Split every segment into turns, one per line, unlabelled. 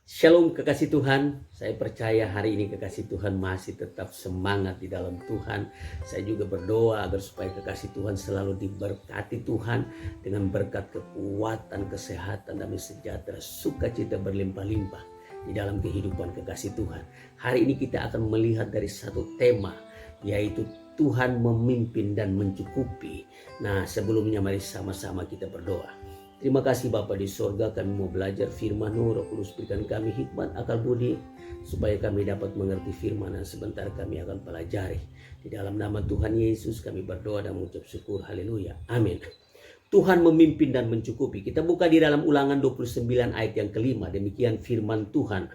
Shalom kekasih Tuhan, saya percaya hari ini kekasih Tuhan masih tetap semangat di dalam Tuhan. Saya juga berdoa agar supaya kekasih Tuhan selalu diberkati Tuhan dengan berkat kekuatan, kesehatan, damai sejahtera, sukacita berlimpah-limpah di dalam kehidupan kekasih Tuhan. Hari ini kita akan melihat dari satu tema, yaitu Tuhan memimpin dan mencukupi. Nah, sebelumnya mari sama-sama kita berdoa. Terima kasih Bapa di sorga, kami mau belajar firman-Mu. Roh Kudus berikan kami hikmat, akal budi, supaya kami dapat mengerti firman dan sebentar kami akan pelajari. Di dalam nama Tuhan Yesus kami berdoa dan mengucap syukur. Haleluya. Amin. Tuhan memimpin dan mencukupi. Kita buka di dalam Ulangan 29 ayat yang kelima. Demikian firman Tuhan.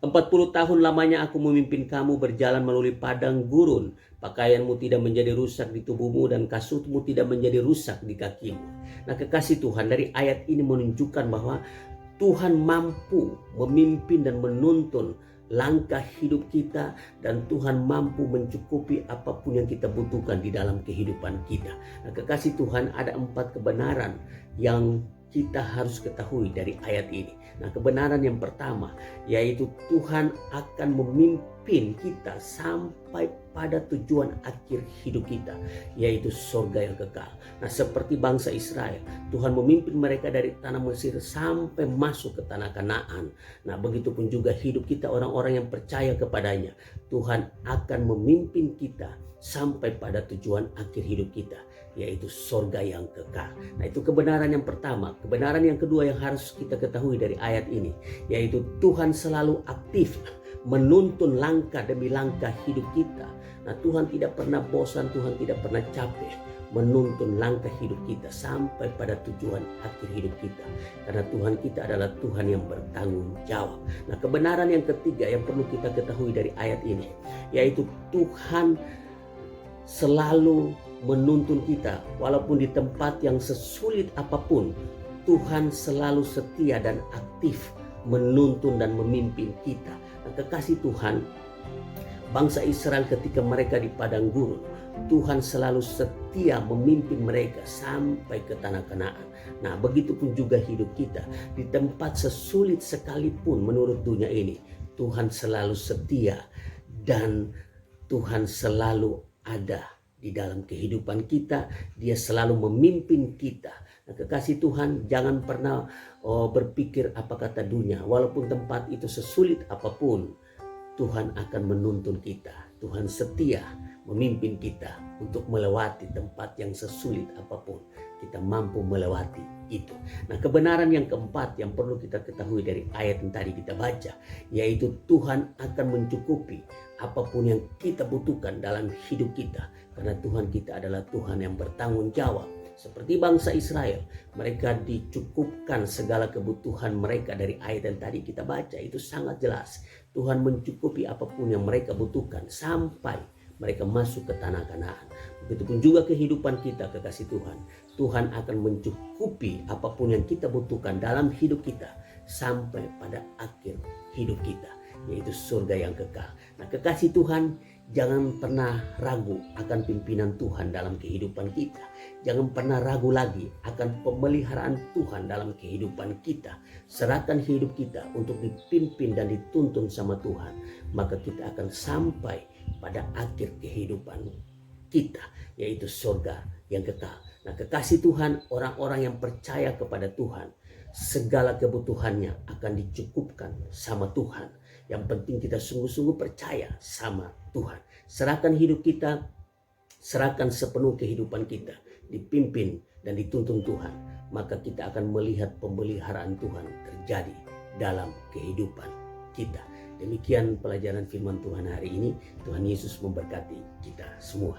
40 tahun lamanya aku memimpin kamu berjalan melalui padang gurun. Pakaianmu tidak menjadi rusak di tubuhmu dan kasutmu tidak menjadi rusak di kakimu. Nah, kekasih Tuhan, dari ayat ini menunjukkan bahwa Tuhan mampu memimpin dan menuntun langkah hidup kita, dan Tuhan mampu mencukupi apapun yang kita butuhkan di dalam kehidupan kita. Nah, kekasih Tuhan, ada 4 kebenaran yang kita harus ketahui dari ayat ini. Nah, kebenaran yang pertama yaitu Tuhan akan memimpin kita sampai pada tujuan akhir hidup kita, yaitu surga yang kekal. Nah, seperti bangsa Israel, Tuhan memimpin mereka dari tanah Mesir sampai masuk ke tanah Kanaan. Nah, begitupun juga hidup kita, orang-orang yang percaya kepadanya. Tuhan akan memimpin kita sampai pada tujuan akhir hidup kita, yaitu surga yang kekal. Nah, itu kebenaran yang pertama. Kebenaran yang kedua yang harus kita ketahui dari ayat ini, yaitu Tuhan selalu aktif menuntun langkah demi langkah hidup kita. Nah, Tuhan tidak pernah bosan, Tuhan tidak pernah capek menuntun langkah hidup kita sampai pada tujuan akhir hidup kita. Karena Tuhan kita adalah Tuhan yang bertanggung jawab. Nah, kebenaran yang ketiga yang perlu kita ketahui dari ayat ini, yaitu Tuhan selalu menuntun kita walaupun di tempat yang sesulit apapun. Tuhan selalu setia dan aktif menuntun dan memimpin kita. Nah, kekasih Tuhan, bangsa Israel ketika mereka di padang gurun, Tuhan selalu setia memimpin mereka sampai ke tanah Kanaan. Nah, begitupun juga hidup kita di tempat sesulit sekalipun menurut dunia ini, Tuhan selalu setia dan Tuhan selalu ada di dalam kehidupan kita. Dia selalu memimpin kita. Nah, kekasih Tuhan, jangan pernah berpikir apa kata dunia. Walaupun tempat itu sesulit apapun, Tuhan akan menuntun kita. Tuhan setia memimpin kita untuk melewati tempat yang sesulit apapun. Kita mampu melewati itu. Nah, kebenaran yang keempat yang perlu kita ketahui dari ayat yang tadi kita baca, yaitu Tuhan akan mencukupi apapun yang kita butuhkan dalam hidup kita. Karena Tuhan kita adalah Tuhan yang bertanggung jawab. Seperti bangsa Israel, mereka dicukupkan segala kebutuhan mereka dari ayat yang tadi kita baca. Itu sangat jelas. Tuhan mencukupi apapun yang mereka butuhkan sampai mereka masuk ke tanah Kanaan. Begitupun juga kehidupan kita, kekasih Tuhan. Tuhan akan mencukupi apapun yang kita butuhkan dalam hidup kita sampai pada akhir hidup kita, yaitu surga yang kekal. Nah, kekasih Tuhan, jangan pernah ragu akan pimpinan Tuhan dalam kehidupan kita. Jangan pernah ragu lagi akan pemeliharaan Tuhan dalam kehidupan kita. Serahkan hidup kita untuk dipimpin dan dituntun sama Tuhan. Maka kita akan sampai pada akhir kehidupan kita, yaitu surga yang kekal. Nah, kekasih Tuhan, orang-orang yang percaya kepada Tuhan, segala kebutuhannya akan dicukupkan sama Tuhan. Yang penting kita sungguh-sungguh percaya sama Tuhan. Serahkan hidup kita, serahkan sepenuh kehidupan kita, dipimpin dan dituntun Tuhan. Maka kita akan melihat pemeliharaan Tuhan terjadi dalam kehidupan kita. Demikian pelajaran firman Tuhan hari ini. Tuhan Yesus memberkati kita semua.